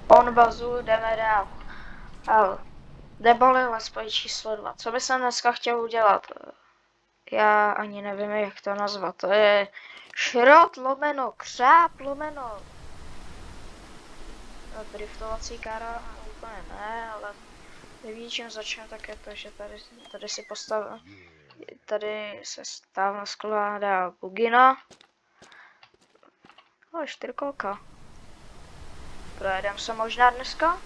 On bazu, jdeme dál. Deboli let's číslo 2. Co by jsem dneska chtěl udělat? Já ani nevím, jak to nazvat. To je šrot lomeno, křáp lomeno. Driftovací kára úplně ne, ale neví, čím začne, tak je to, že tady si postavím. Tady se stále skládá bugina. No, 4kolka. Projedem se možná dneska.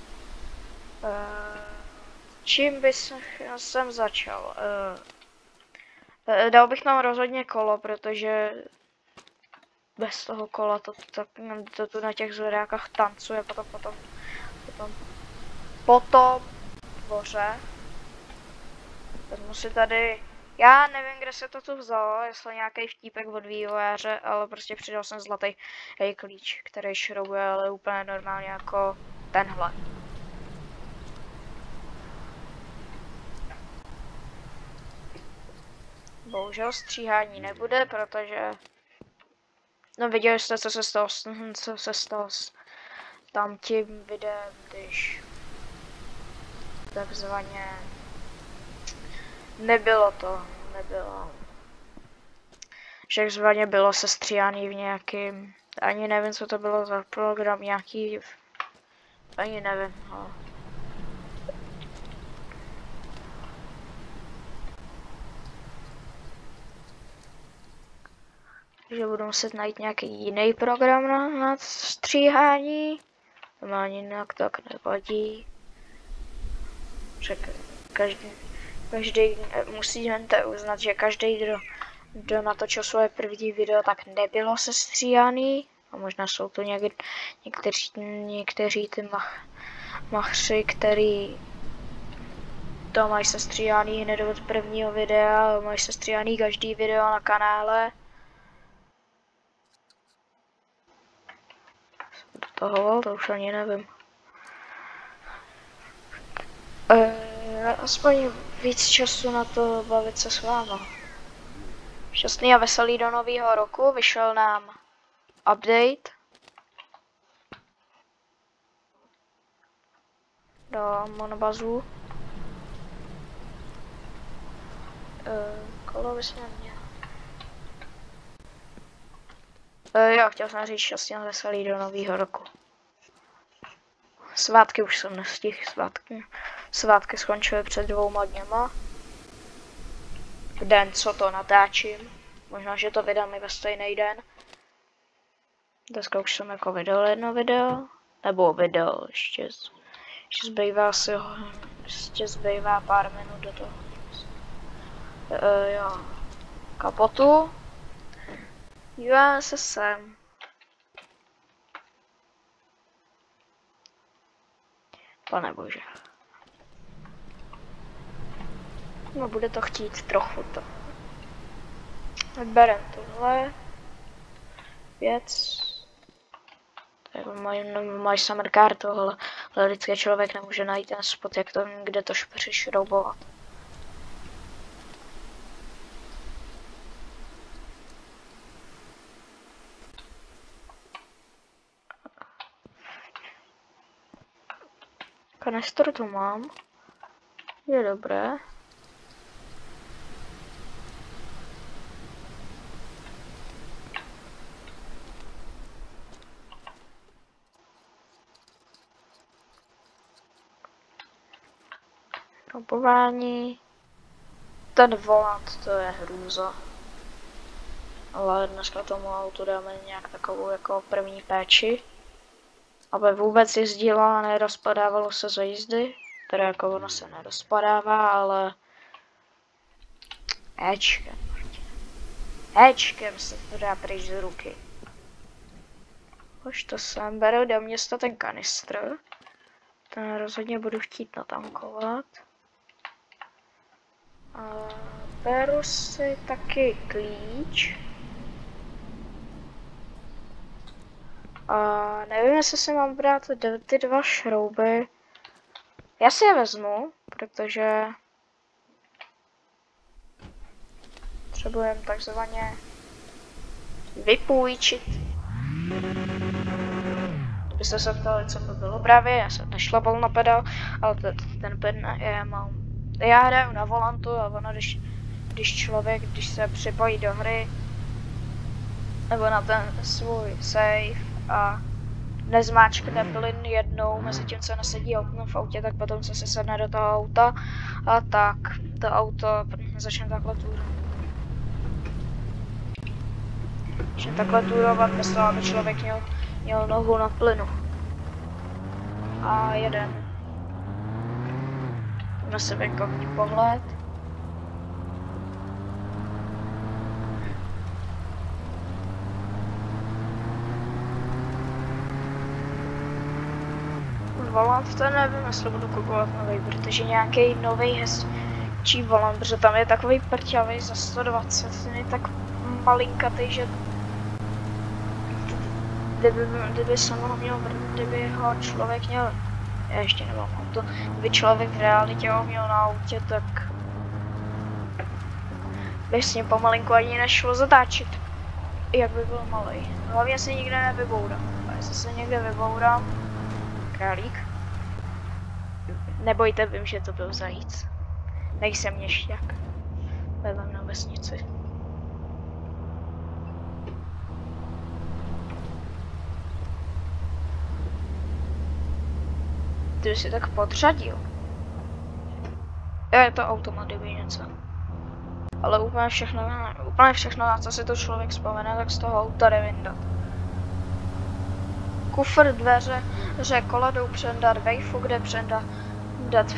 Čím bych jsem začal? Dal bych nám rozhodně kolo, protože bez toho kola to tu na těch zvedákách tancuje, potom dvoře. Vezmu si tady, já nevím, kde se to tu vzalo, jestli nějaký vtípek od vývojáře, ale prostě přidal jsem zlatý klíč, který šroubuje, ale úplně normálně jako tenhle. Bohužel stříhání nebude, protože no viděli jste, co se stalo s tam tím videem, když takzvaně nebylo, že takzvaně bylo sestříhaný v nějakým, ani nevím, co to bylo za program, nějaký, ani nevím, no. Takže budu muset najít nějaký jiný program na stříhání. Normálně jinak tak nevadí. Každý musíte uznat, že každý, kdo natočil svoje první video, tak nebylo sestříhaný. A možná jsou tu někteří ty machři, který to mají sestříhaný hned od prvního videa, mají sestříhaný každý video na kanále. To už ani nevím. Aspoň víc času na to bavit se s váma. Šťastný a veselý do nového roku, vyšel nám update do monobazu. Kolo bychom měli. Jo, chtěl jsem říct šťastný a veselý do nového roku. Svátky už jsem nestihl, svátky skončily před 2 dněma. V den, co to natáčím. Možná, že to vydám i ve stejný den. Dneska už jsem jako vydal jedno video. Nebo video, ještě zbývá pár minut do toho. Jo. Kapotu. Díváme se sem. Pane bože. No bude to chtít trochu to. Berem tohle věc. Tak máš summer car tohle, ale vždycky člověk nemůže najít ten spot, jak to, kde to přišroubovat. Kanistr tu mám. Je dobré. Robování. Ten volant, to je hrůza. Ale dneska tomu autu dáme nějak takovou jako první péči. Aby vůbec jezdilo a nerozpadávalo se za jízdy. Teda jako ono se nerozpadává, ale Ečkem se to dá pryč z ruky. Už to sem, beru do města ten kanistr. Ten rozhodně budu chtít natankovat. A beru si taky klíč. A nevím, jestli si mám brát ty 2 šrouby. Já si je vezmu, protože potřebujeme takzvaně vypůjčit. Byste se ptali, co to bylo právě, já jsem nešlapal na pedál, ale ten pedál já hraju na volantu a ono, když se připojí do hry, nebo na ten svůj save a nezmáčkne plyn jednou, mezi tím, co nasadí okno v autě, tak potom se sedne do toho auta a tak to auto začne takhle turovat, bez toho, aby člověk měl nohu na plynu. A jeden na sebe kopní pohled. Volant, to nevím, jestli budu kupovat nový, protože nějaký nový hezčí volant, protože tam je takový prťavý za 120, ten je tak malinkatý, že kdyby ho člověk měl, já ještě nemám auto, kdyby člověk v realitě ho měl na autě, tak by s ním pomalinku ani nešlo zatáčet, jak by byl malej. Hlavně se nikde nevybourám, a jestli se někde vybourám, králík. Nebojte, vím, že to byl zajíc. Nejsem měšťák. Bydlím na vesnici. Ty jsi tak podřadil. Je to automat, kdyby něco. Ale úplně všechno, na co si to člověk vzpomene, tak z toho auta jde vyndat. Kufr, dveře, kola jdou přendat, vejfu, kde přendat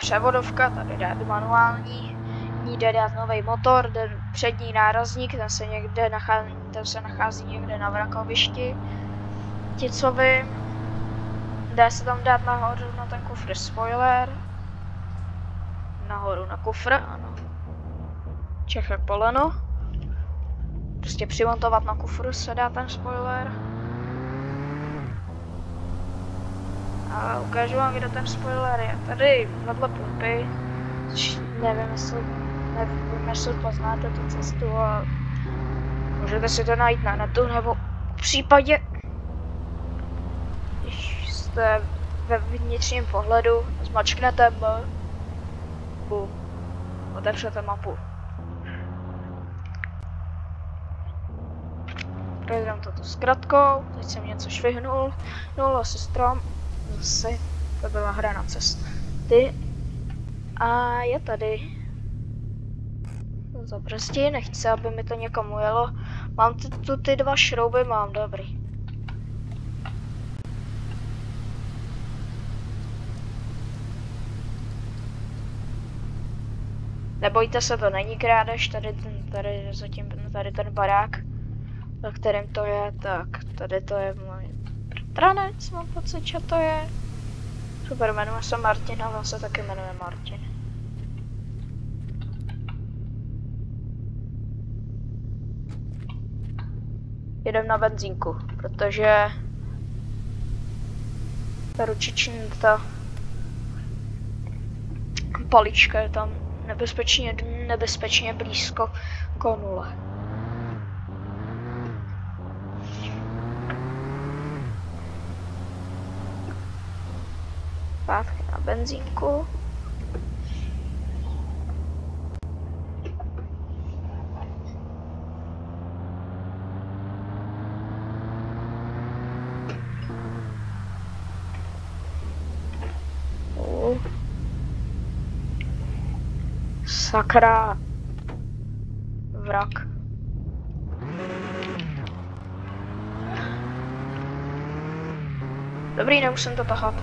převodovka, tady jde manuální, jde dát nový motor, jde přední nárazník, ten se nachází někde na vrakovišti. Ti, co vím, dá se tam dát nahoru na ten kufr spoiler. Nahoru na kufr, ano. Čech jak poleno. Prostě přimontovat na kufru se dá ten spoiler. A ukážu vám, kde ten spoiler je. Tady vedle pumpy. Nevím, jestli poznáte tu cestu a můžete si to najít na netu, nebo v případě, když jste ve vnitřním pohledu, zmačknete mapu, otevřete mapu. Projdeme toto s kratkou, teď jsem něco švihnul, asi strom. Zase to byla hra na cesty a je tady. Zaprostí, nechci, aby mi to někomu jelo. Mám tu ty dva šrouby, mám, dobrý. Nebojte se, to není krádež, tady ten barák, na kterém to je, tak tady to je můj bratranec, mám pocit, že to je. Super, jmenuje se Martin a on se taky jmenuje Martin. Jedem na benzínku, protože ta ručiční, ta palička je tam nebezpečně blízko k nule. Zpátky na benzínku. Sakra. Vrak. Dobrý, nemusím to tahat.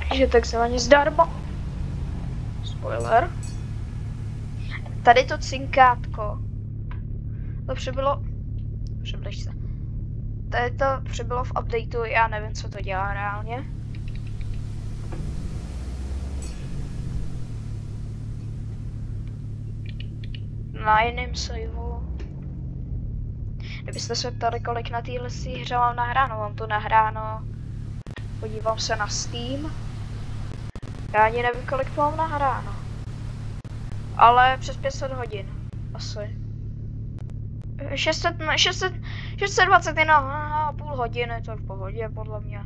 Takže takzvaně zdarma. Spoiler. Tady to cinkátko. To přibylo. Přibliž se. Tady to přibylo v updateu, já nevím, co to dělá reálně. Na jiném saveu. Kdybyste se ptali, kolik na téhle hře mám nahráno, mám to nahráno Podívám se na Steam. Já ani nevím, kolik mám nahráno. Ale přes 500 hodin. Asi. 621,5 hodiny, to je v pohodě, podle mě.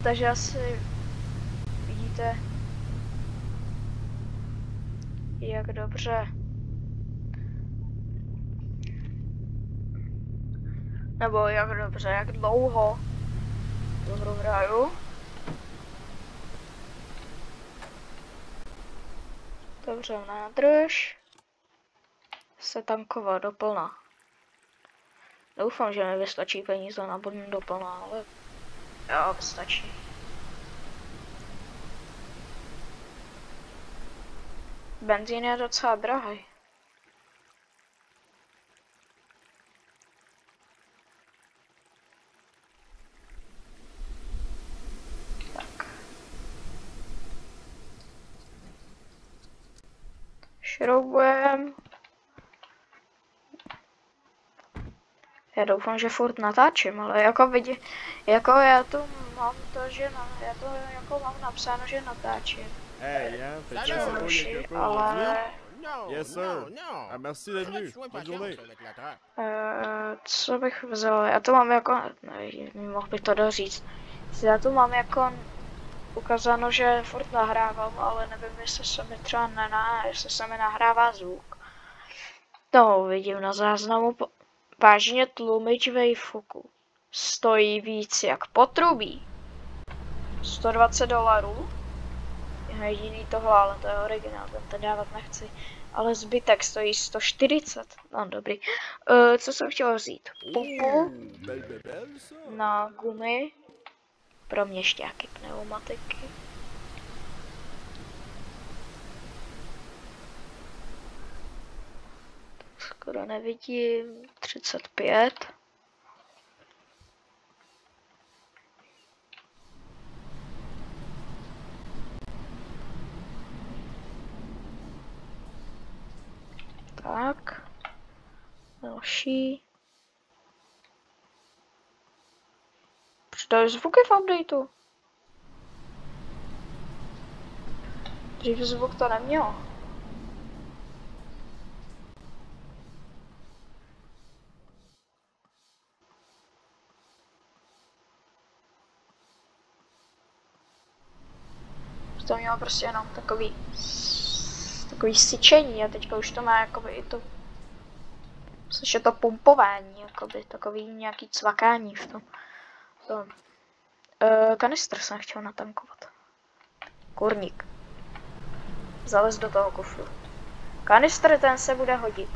Takže asi vidíte, jak dobře. Nebo jak dobře, jak dlouho tu hru hraju. Dobře, nádrž. Se tankovat doplna. Doufám, že mi vystačí peníze na bodnu doplna, ale jo, stačí. Benzín je docela drahý. Tak. Šroubujem. Já doufám, že furt natáčím, ale jako vidí, jako já tu mám to, že já to jako mám napsáno, že natáčím. Hey, Yann, fais Je ça ruší, quelque chose ale Yes, sir. Ah, merci d'être venu. Bonne journée. co bych vzal? Já to mám jako, mohl bych to doříct. Já tu mám jako ukázáno, že furt nahrávám, ale nevím, jestli se mi třeba jestli se mi nahrává zvuk. No, vidím na záznamu. Vážně tlumič Wavefoku stojí víc jak potrubí. $120. Jediný tohle, ale to je originál, ten to dávat nechci. Ale zbytek stojí 140. No dobrý. Co jsem chtěla vzít? Pupu na gumy. Pro měšťáky, pneumatiky. Skoro nevidím. 35. Tak. Další. Přidají zvuky v updateu. Dřív zvuk to nemělo. To mělo prostě jenom takový syčení a teďka už to má jakoby i to, což je to pumpování, jakoby takový nějaký cvakání v tom. Kanistr jsem chtěl natankovat. Kurník. Zalez do toho kufru. Kanistr, ten se bude hodit.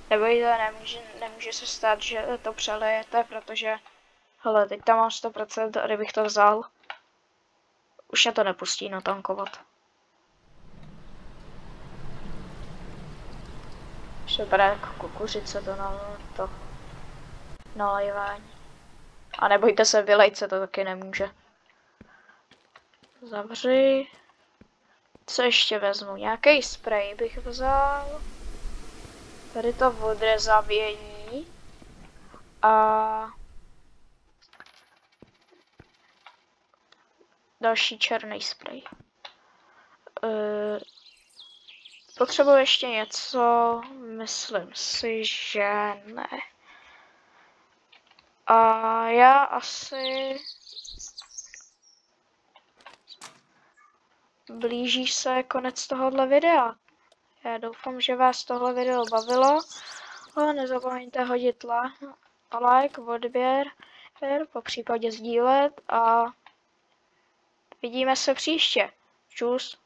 Nebojte, nemůže se stát, že to přelejete, protože hele, teď tam mám 100%, a kdybych to vzal, už mě to nepustí natankovat. Už to bude jako kukuřice to nalejvání. A nebojte se, vylejce to taky nemůže. Zavři. Co ještě vezmu? Nějaký spray bych vzal. Tady to odrezavění. A další černý spray. Potřebuji ještě něco, myslím si, že ne. A já asi blíží se konec tohohle videa. Já doufám, že vás tohle video bavilo. A nezapomeňte hodit like, odběr, po případě sdílet a vidíme se příště. Čus.